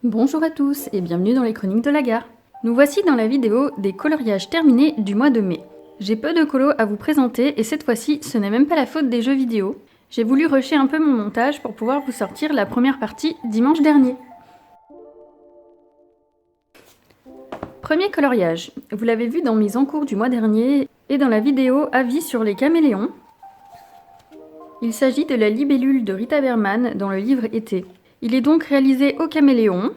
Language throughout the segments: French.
Bonjour à tous et bienvenue dans les chroniques de la gare. Nous voici dans la vidéo des coloriages terminés du mois de mai. J'ai peu de colos à vous présenter et cette fois-ci ce n'est même pas la faute des jeux vidéo. J'ai voulu rusher un peu mon montage pour pouvoir vous sortir la première partie dimanche dernier. Premier coloriage, vous l'avez vu dans mes encours du mois dernier et dans la vidéo avis sur les caméléons. Il s'agit de la libellule de Rita Berman dans le livre Été. Il est donc réalisé au caméléon,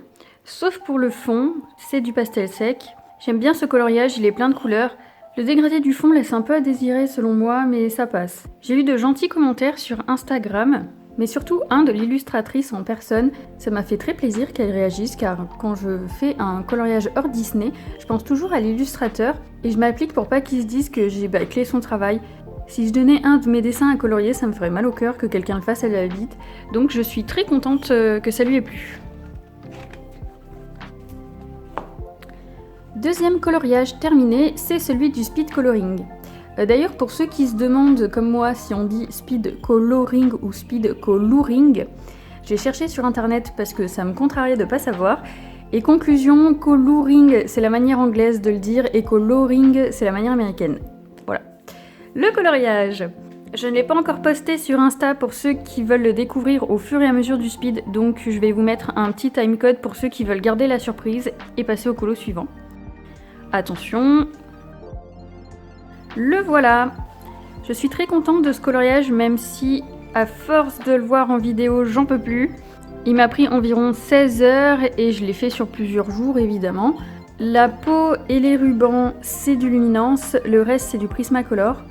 sauf pour le fond, c'est du pastel sec. J'aime bien ce coloriage, il est plein de couleurs. Le dégradé du fond laisse un peu à désirer selon moi, mais ça passe. J'ai eu de gentils commentaires sur Instagram, mais surtout un de l'illustratrice en personne. Ça m'a fait très plaisir qu'elle réagisse, car quand je fais un coloriage hors Disney, je pense toujours à l'illustrateur, et je m'applique pour pas qu'il se dise que j'ai bâclé son travail. Si je donnais un de mes dessins à colorier, ça me ferait mal au cœur que quelqu'un le fasse à la vite, donc je suis très contente que ça lui ait plu. Deuxième coloriage terminé, c'est celui du speed coloring. D'ailleurs, pour ceux qui se demandent, comme moi, si on dit speed coloring ou speed coloring, j'ai cherché sur internet parce que ça me contrariait de pas savoir. Et conclusion, coloring, c'est la manière anglaise de le dire, et coloring, c'est la manière américaine. Voilà. Le coloriage. Je ne l'ai pas encore posté sur Insta pour ceux qui veulent le découvrir au fur et à mesure du speed, donc je vais vous mettre un petit timecode pour ceux qui veulent garder la surprise et passer au colo suivant. Attention, le voilà. Je suis très contente de ce coloriage, même si à force de le voir en vidéo, j'en peux plus. Il m'a pris environ 16 heures et je l'ai fait sur plusieurs jours évidemment. La peau et les rubans, c'est du luminance, le reste c'est du Prismacolor.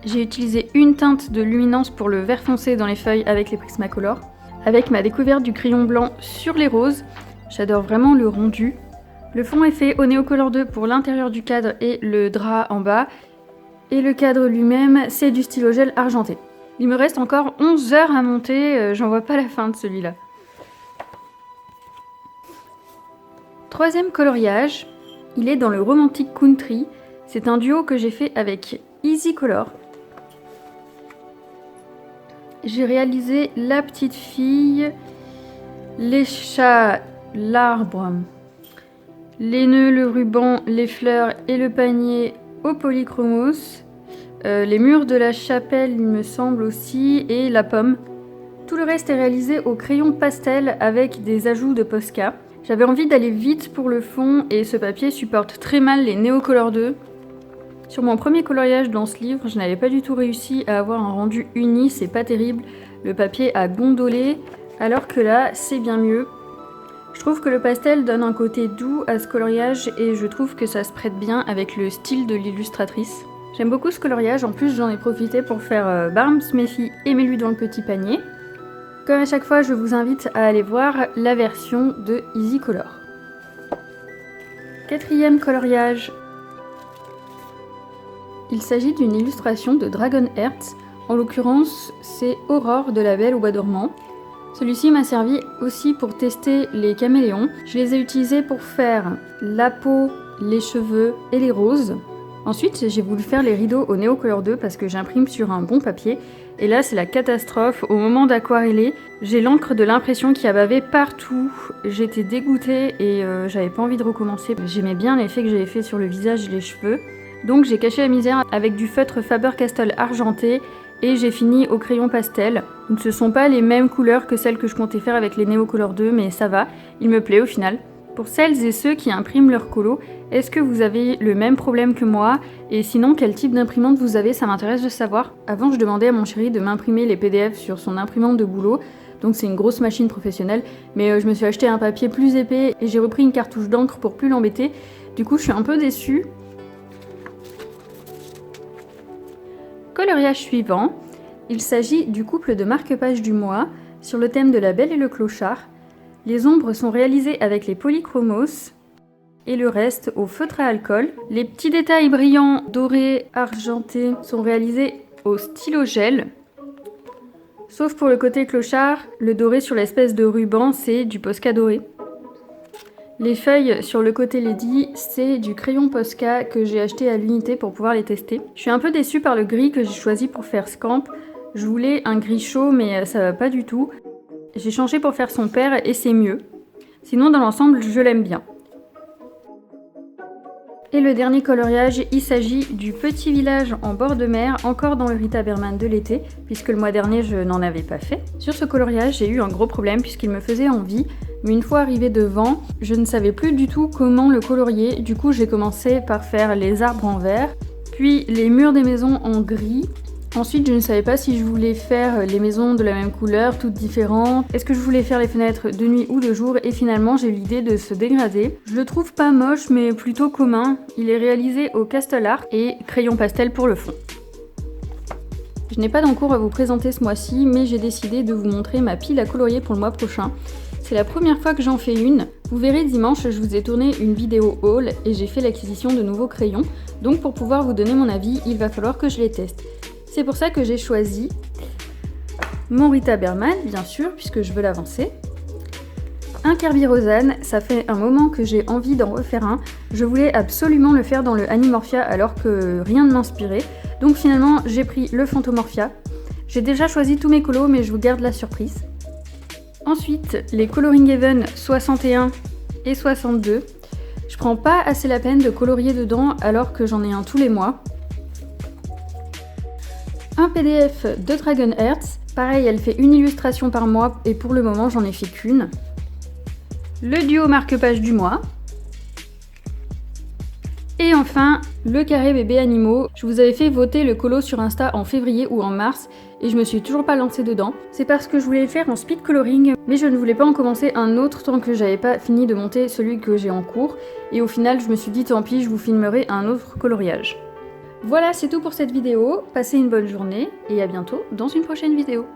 J'ai utilisé une teinte de luminance pour le vert foncé dans les feuilles avec les Prismacolor. Avec ma découverte du crayon blanc sur les roses, j'adore vraiment le rendu. Le fond est fait au Neocolor 2 pour l'intérieur du cadre et le drap en bas. Et le cadre lui-même, c'est du stylo gel argenté. Il me reste encore 11 heures à monter, j'en vois pas la fin de celui-là. Troisième coloriage, il est dans le Romantic Country. C'est un duo que j'ai fait avec Easy Color. J'ai réalisé la petite fille, les chats, l'arbre, les nœuds, le ruban, les fleurs et le panier au polychromos, les murs de la chapelle il me semble aussi, et la pomme. Tout le reste est réalisé au crayon pastel avec des ajouts de Posca. J'avais envie d'aller vite pour le fond et ce papier supporte très mal les Neocolor 2. Sur mon premier coloriage dans ce livre, je n'avais pas du tout réussi à avoir un rendu uni, c'est pas terrible. Le papier a gondolé, alors que là, c'est bien mieux. Je trouve que le pastel donne un côté doux à ce coloriage et je trouve que ça se prête bien avec le style de l'illustratrice. J'aime beaucoup ce coloriage, en plus j'en ai profité pour faire Barms, Méfie et Mets-lui dans le petit panier. Comme à chaque fois, je vous invite à aller voir la version de Easy Color. Quatrième coloriage. Il s'agit d'une illustration de Dragon Heart, en l'occurrence c'est Aurore de La Belle au Bois dormant. Celui-ci m'a servi aussi pour tester les caméléons. Je les ai utilisés pour faire la peau, les cheveux et les roses. Ensuite j'ai voulu faire les rideaux au Neocolor 2 parce que j'imprime sur un bon papier. Et là c'est la catastrophe, au moment d'aquareller, j'ai l'encre de l'impression qui a bavé partout. J'étais dégoûtée et j'avais pas envie de recommencer. J'aimais bien l'effet que j'avais fait sur le visage et les cheveux. Donc j'ai caché la misère avec du feutre Faber-Castell argenté et j'ai fini au crayon pastel. Donc ce sont pas les mêmes couleurs que celles que je comptais faire avec les Neocolor 2, mais ça va, il me plaît au final. Pour celles et ceux qui impriment leur colo, est-ce que vous avez le même problème que moi? Et sinon, quel type d'imprimante vous avez? Ça m'intéresse de savoir. Avant, je demandais à mon chéri de m'imprimer les PDF sur son imprimante de boulot. Donc c'est une grosse machine professionnelle, mais je me suis acheté un papier plus épais et j'ai repris une cartouche d'encre pour plus l'embêter. Du coup, je suis un peu déçue. Coloriage suivant, il s'agit du couple de marque-pages du mois sur le thème de La Belle et le Clochard. Les ombres sont réalisées avec les polychromos et le reste au feutre à alcool. Les petits détails brillants dorés argentés sont réalisés au stylo gel. Sauf pour le côté clochard, le doré sur l'espèce de ruban c'est du Posca doré. Les feuilles sur le côté Lady, c'est du crayon Posca que j'ai acheté à l'unité pour pouvoir les tester. Je suis un peu déçue par le gris que j'ai choisi pour faire Scamp. Je voulais un gris chaud mais ça va pas du tout. J'ai changé pour faire son père et c'est mieux. Sinon dans l'ensemble je l'aime bien. Et le dernier coloriage, il s'agit du petit village en bord de mer, encore dans le Rita Berman de l'été, puisque le mois dernier je n'en avais pas fait. Sur ce coloriage, j'ai eu un gros problème puisqu'il me faisait envie, mais une fois arrivé devant, je ne savais plus du tout comment le colorier. Du coup, j'ai commencé par faire les arbres en vert, puis les murs des maisons en gris. Ensuite, je ne savais pas si je voulais faire les maisons de la même couleur, toutes différentes. Est-ce que je voulais faire les fenêtres de nuit ou de jour? Et finalement, j'ai eu l'idée de ce dégradé. Je le trouve pas moche, mais plutôt commun. Il est réalisé au Castle Art et crayon pastel pour le fond. Je n'ai pas d'encours à vous présenter ce mois-ci, mais j'ai décidé de vous montrer ma pile à colorier pour le mois prochain. C'est la première fois que j'en fais une. Vous verrez dimanche, je vous ai tourné une vidéo haul et j'ai fait l'acquisition de nouveaux crayons. Donc pour pouvoir vous donner mon avis, il va falloir que je les teste. C'est pour ça que j'ai choisi mon Rita Berman, bien sûr, puisque je veux l'avancer. Un Kerby Rosanne, ça fait un moment que j'ai envie d'en refaire un. Je voulais absolument le faire dans le Animorphia alors que rien ne m'inspirait. Donc finalement, j'ai pris le Phantomorphia. J'ai déjà choisi tous mes colos, mais je vous garde la surprise. Ensuite, les Coloring Haven 61 et 62. Je prends pas assez la peine de colorier dedans alors que j'en ai un tous les mois. Un PDF de Dragon Hearts, pareil elle fait une illustration par mois et pour le moment j'en ai fait qu'une. Le duo marque-page du mois. Et enfin, le carré bébé animaux. Je vous avais fait voter le colo sur Insta en février ou en mars et je me suis toujours pas lancée dedans. C'est parce que je voulais le faire en speed coloring, mais je ne voulais pas en commencer un autre tant que j'avais pas fini de monter celui que j'ai en cours. Et au final, je me suis dit tant pis, je vous filmerai un autre coloriage. Voilà, c'est tout pour cette vidéo. Passez une bonne journée et à bientôt dans une prochaine vidéo.